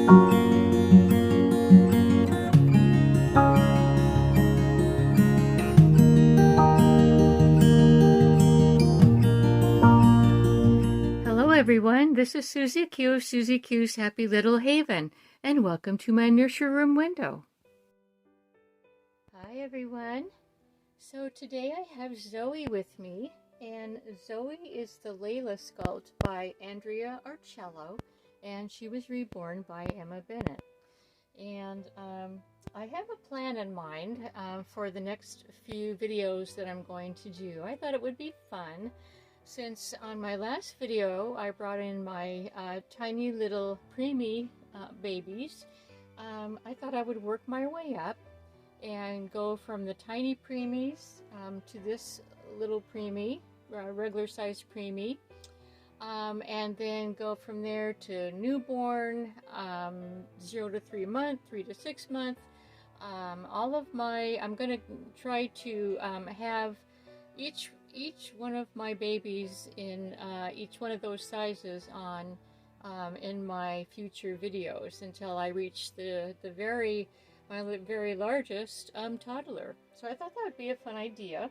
Hello everyone, this is Susie Q of Susie Q's Happy Little Haven, and welcome to my Nursery Room Window. Hi everyone. So today I have Zoe with me, and Zoe is the Layla sculpt by Andrea Arcello, and she was reborn by Emma Bennett. And I have a plan in mind for the next few videos that I'm going to do. I thought it would be fun, since on my last video I brought in my tiny little preemie babies. I thought I would work my way up and go from the tiny preemies to this little preemie, regular sized preemie, and then go from there to newborn, 0 to 3 month, 3 to 6 month. I'm going to try to have each one of my babies in each one of those sizes on in my future videos until I reach my very largest toddler. So I thought that would be a fun idea.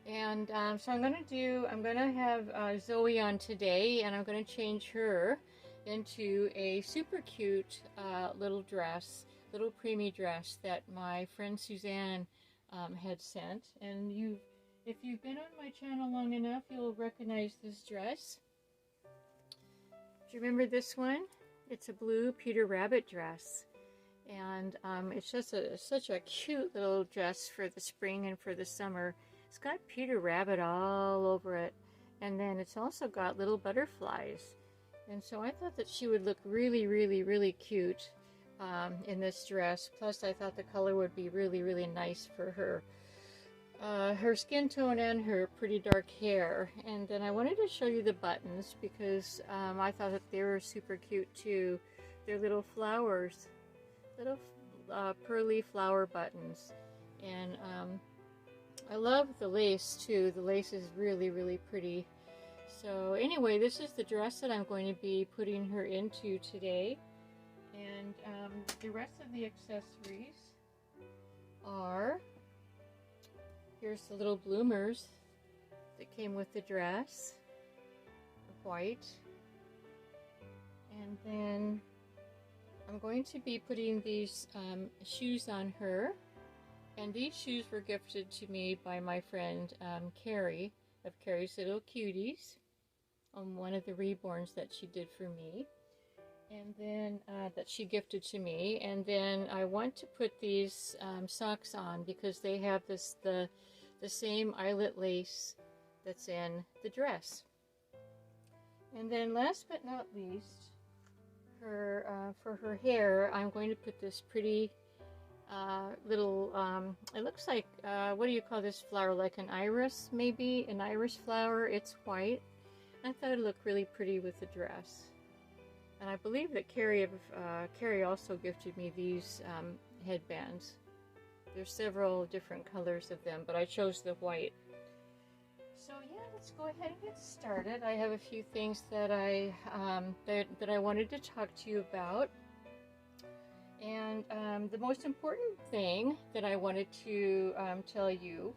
And so I'm going to have Zoe on today, and I'm going to change her into a super cute little preemie dress that my friend Suzanne had sent. And if you've been on my channel long enough, you'll recognize this dress. Do you remember this one? It's a blue Peter Rabbit dress. And it's just such a cute little dress for the spring and for the summer. It's got Peter Rabbit all over it. And then it's also got little butterflies. And so I thought that she would look really, really, really cute in this dress. Plus I thought the color would be really, really nice for her. Her skin tone and her pretty dark hair. And then I wanted to show you the buttons because I thought that they were super cute too. They're little flowers, little pearly flower buttons. And I love the lace too. The lace is really, really pretty. So anyway, this is the dress that I'm going to be putting her into today. And the rest of the accessories are, here's the little bloomers that came with the dress, white. And then I'm going to be putting these shoes on her. And these shoes were gifted to me by my friend Carrie of Carrie's Little Cuties on one of the reborns that she did for me. And then that she gifted to me. And then I want to put these socks on because they have the same eyelet lace that's in the dress. And then last but not least, for her hair, I'm going to put this pretty little, it looks like, what do you call this flower? Like an iris, maybe? An iris flower. It's white. I thought it looked really pretty with the dress. And I believe that Carrie also gifted me these headbands. There's several different colors of them, but I chose the white. So yeah, let's go ahead and get started. I have a few things that I wanted to talk to you about. And the most important thing that I wanted to tell you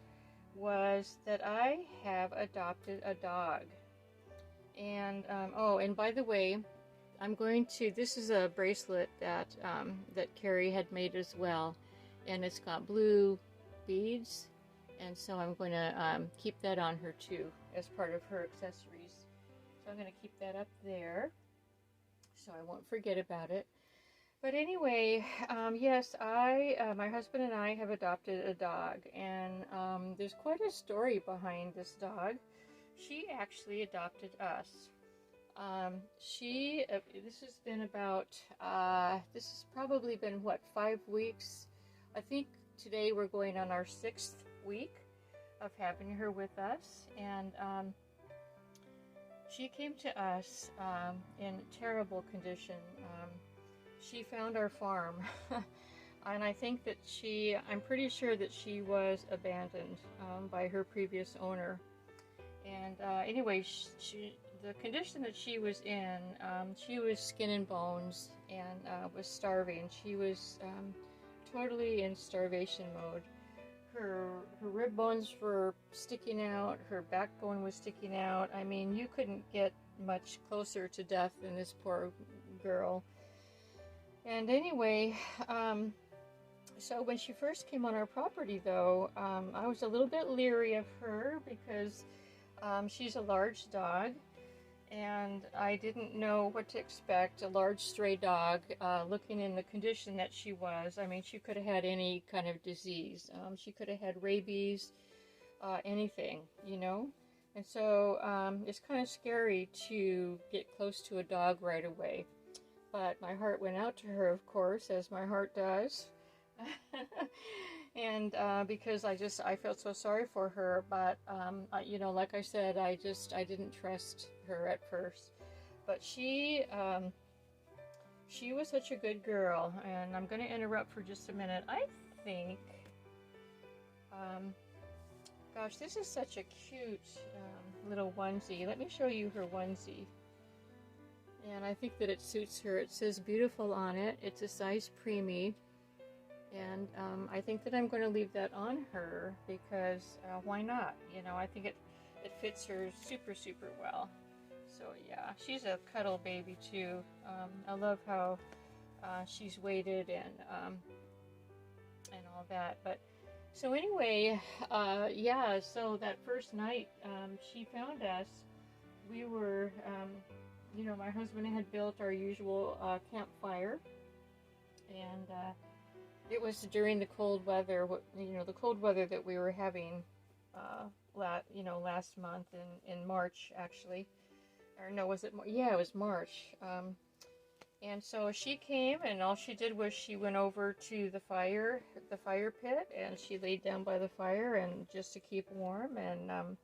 was that I have adopted a dog. And oh, and by the way, this is a bracelet that Carrie had made as well, and it's got blue beads, and so I'm going to keep that on her too as part of her accessories. So I'm going to keep that up there so I won't forget about it. But anyway, yes, my husband and I have adopted a dog, and there's quite a story behind this dog. She actually adopted us. This has been about, this has probably been, what, 5 weeks? I think today we're going on our 6th week of having her with us, and she came to us in terrible condition. She found our farm, and I think that I'm pretty sure that she was abandoned by her previous owner. And anyway, the condition that she was in, she was skin and bones and was starving. She was totally in starvation mode. Her rib bones were sticking out, her backbone was sticking out. I mean, you couldn't get much closer to death than this poor girl. And anyway, so when she first came on our property, though, I was a little bit leery of her because she's a large dog, and I didn't know what to expect. A large stray dog, looking in the condition that she was. I mean, she could have had any kind of disease. She could have had rabies, anything, you know? And so it's kind of scary to get close to a dog right away. But my heart went out to her, of course, as my heart does. And because I felt so sorry for her, but you know, like I said, I didn't trust her at first. But she was such a good girl, and I'm going to interrupt for just a minute. I think, gosh, this is such a cute little onesie. Let me show you her onesie. And I think that it suits her. It says beautiful on it. It's a size preemie. And I think that I'm going to leave that on her because why not? You know, I think it fits her super, super well. So yeah, she's a cuddle baby too. I love how she's weighted and all that. But so anyway, yeah. So that first night she found us. We were, you know, my husband had built our usual campfire, and it was during the cold weather, you know, the cold weather that we were having, last month in March, actually. Or no, was it? Yeah, it was March. And so she came, and all she did was she went over to the fire pit, and she laid down by the fire, and just to keep warm. And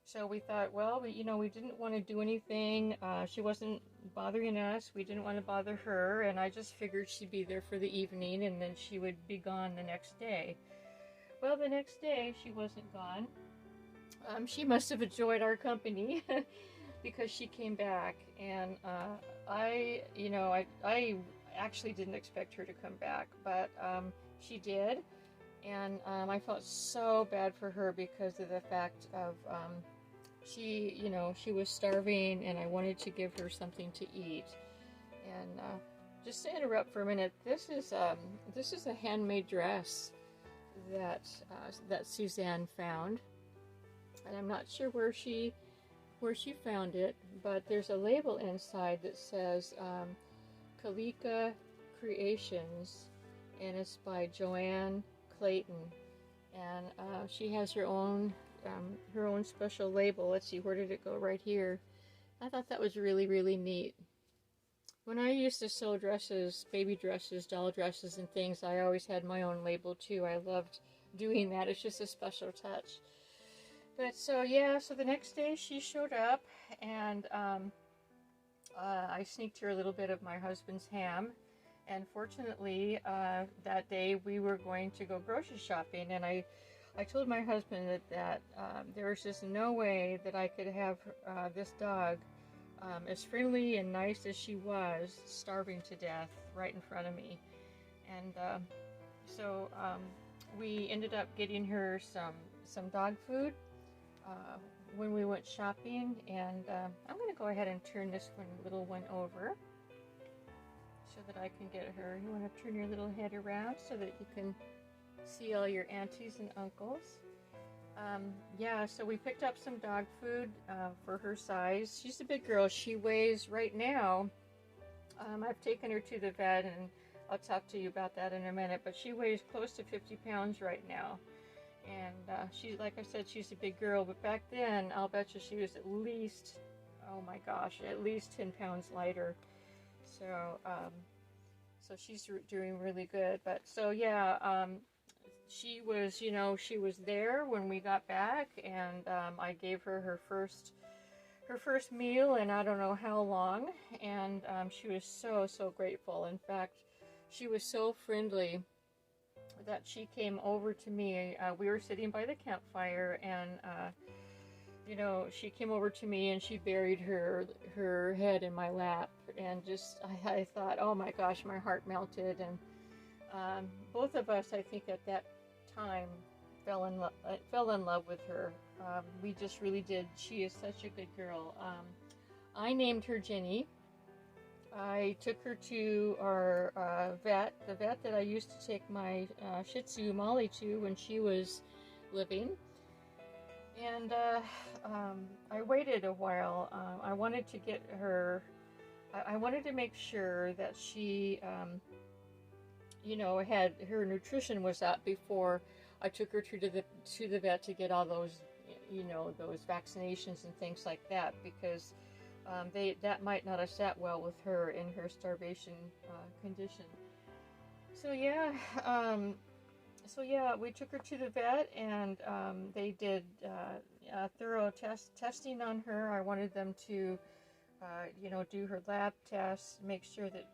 so we thought, well, we didn't want to do anything. She wasn't bothering us. We didn't want to bother her, and I just figured she'd be there for the evening, and then she would be gone the next day. Well, the next day she wasn't gone. She must have enjoyed our company because she came back, and I actually didn't expect her to come back, but she did, and I felt so bad for her because of the fact of she was starving, and I wanted to give her something to eat. And just to interrupt for a minute, this is a handmade dress that Suzanne found, and I'm not sure where she found it, but there's a label inside that says Kalika Creations, and it's by Joanne Clayton, and she has her own special label. Let's see, where did it go? Right here. I thought that was really, really neat. When I used to sew dresses, baby dresses, doll dresses, and things, I always had my own label too. I loved doing that. It's just a special touch. But so yeah, so the next day she showed up, and I sneaked her a little bit of my husband's ham. And fortunately, that day we were going to go grocery shopping, and I told my husband that there was just no way that I could have this dog, as friendly and nice as she was, starving to death right in front of me. And so we ended up getting her some dog food when we went shopping, and I'm going to go ahead and turn this little one over so that I can get her. You want to turn your little head around so that you can see all your aunties and uncles. Yeah, so we picked up some dog food for her size. She's a big girl. She weighs right now, I've taken her to the vet, and I'll talk to you about that in a minute, but she weighs close to 50 pounds right now. And she, like I said, she's a big girl, but back then, I'll bet you she was at least, oh my gosh, at least 10 pounds lighter. So, so she's doing really good. But so yeah, she was, she was there when we got back, and I gave her her first meal in I don't know how long, and she was so grateful. In fact, she was so friendly that she came over to me. We were sitting by the campfire, and you know, she came over to me and she buried her head in my lap, and just I thought, oh my gosh, my heart melted. And both of us, I think, at that time fell in love with her. We just really did. She is such a good girl. I named her Jenny. I took her to our vet, the vet that I used to take my Shih Tzu Molly to when she was living. And I waited a while. I wanted to get her, I wanted to make sure that she, you know, had her nutrition was up before I took her to the vet to get all those, you know, those vaccinations and things like that, because that might not have sat well with her in her starvation condition. So yeah, we took her to the vet, and they did thorough testing on her. I wanted them to, you know, do her lab tests, make sure that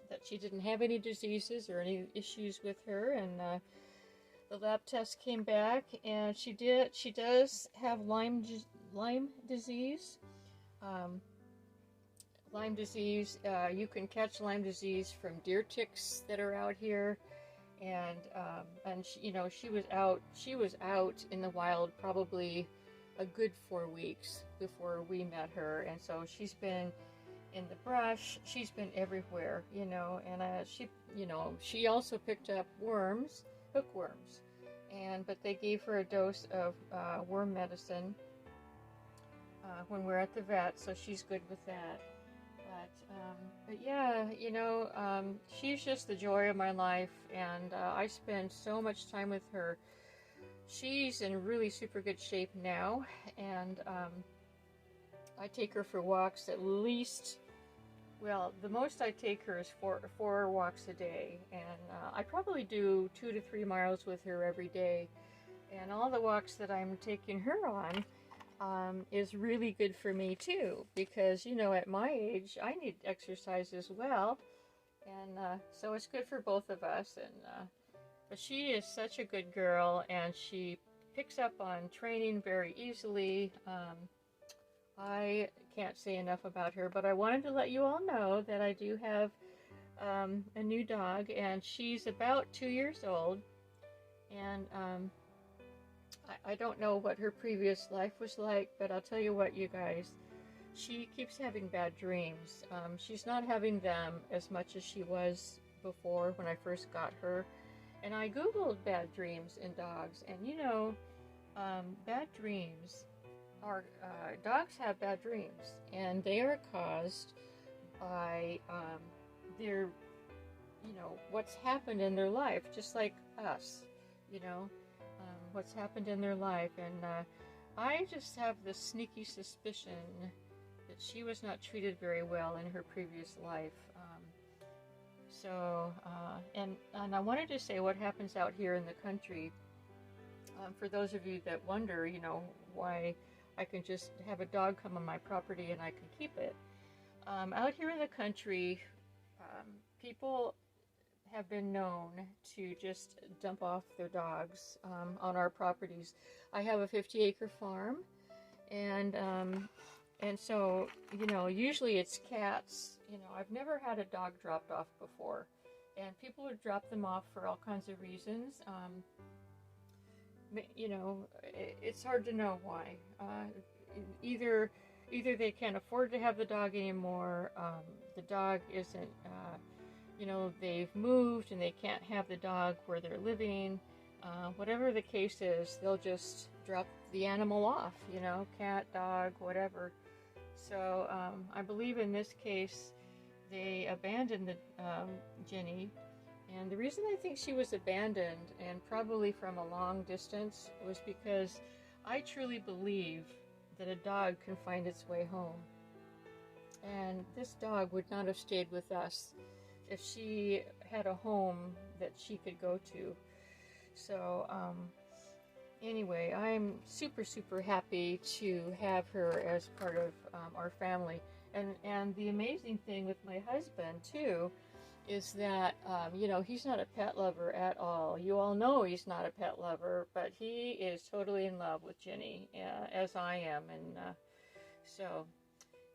that she didn't have any diseases or any issues with her. And the lab test came back, and she does have Lyme disease. Lyme disease. You can catch Lyme disease from deer ticks that are out here. And she, you know, she was out in the wild probably a good 4 weeks before we met her. And so she's been in the brush, she's been everywhere, you know. And she also picked up worms, hookworms, but they gave her a dose of worm medicine when we're at the vet, so she's good with that. But yeah, you know, she's just the joy of my life, and I spend so much time with her. She's in really super good shape now, and I take her for walks at least, well, the most I take her is four walks a day, and I probably do 2 to 3 miles with her every day. And all the walks that I'm taking her on is really good for me too, because, you know, at my age I need exercise as well, and so it's good for both of us. And but she is such a good girl, and she picks up on training very easily. I can't say enough about her, but I wanted to let you all know that I do have a new dog, and she's about 2 years old, and I don't know what her previous life was like, but I'll tell you what, you guys, she keeps having bad dreams. She's not having them as much as she was before when I first got her. And I googled bad dreams in dogs, and you know, bad dreams are, dogs have bad dreams, and they are caused by their, you know, what's happened in their life, just like us, you know. What's happened in their life. And I just have this sneaky suspicion that she was not treated very well in her previous life. And I wanted to say what happens out here in the country, for those of you that wonder, you know, why I can just have a dog come on my property and I can keep it. Out here in the country, people have been known to just dump off their dogs on our properties. I have a 50-acre farm, and so, you know, usually it's cats. You know, I've never had a dog dropped off before, and people would drop them off for all kinds of reasons. You know, it's hard to know why. Either they can't afford to have the dog anymore, the dog isn't, you know, they've moved and they can't have the dog where they're living. Whatever the case is, they'll just drop the animal off, you know, cat, dog, whatever. So I believe in this case they abandoned the Jenny, and the reason I think she was abandoned, and probably from a long distance, was because I truly believe that a dog can find its way home, and this dog would not have stayed with us if she had a home that she could go to. So anyway, I'm super, super happy to have her as part of our family. And the amazing thing with my husband too is that, you know, he's not a pet lover at all. You all know he's not a pet lover, but he is totally in love with Ginny, as I am. And so,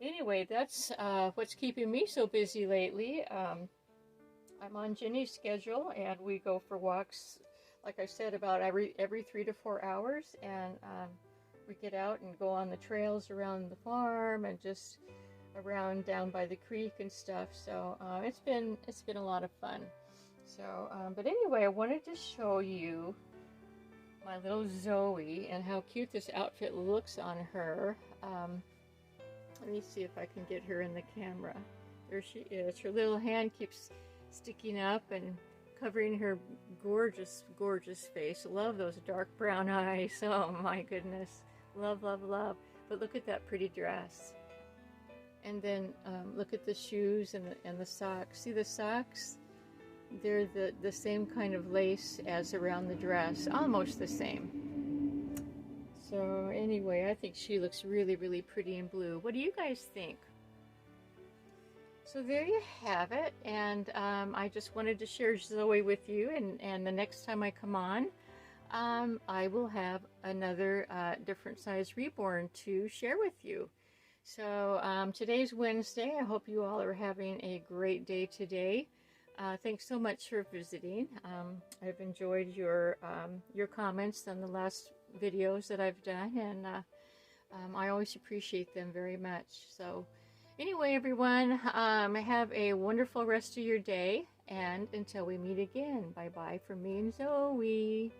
anyway, that's what's keeping me so busy lately. I'm on Ginny's schedule, and we go for walks, like I said, about every 3 to 4 hours, and we get out and go on the trails around the farm and just around down by the creek and stuff. So it's been a lot of fun. So but anyway, I wanted to show you my little Zoe and how cute this outfit looks on her. Let me see if I can get her in the camera. There she is. Her little hand keeps sticking up and covering her gorgeous face. Love those dark brown eyes. Oh my goodness, love, love, love. But look at that pretty dress. And then look at the shoes and the socks. See the socks? They're the same kind of lace as around the dress, almost the same. So anyway, I think she looks really, really pretty in blue. What do you guys think? So there you have it, and I just wanted to share Zoe with you, and the next time I come on, I will have another different size reborn to share with you. So today's Wednesday. I hope you all are having a great day today. Thanks so much for visiting. I've enjoyed your comments on the last videos that I've done, and I always appreciate them very much. So anyway, everyone, have a wonderful rest of your day, and until we meet again, bye-bye from me and Zoe.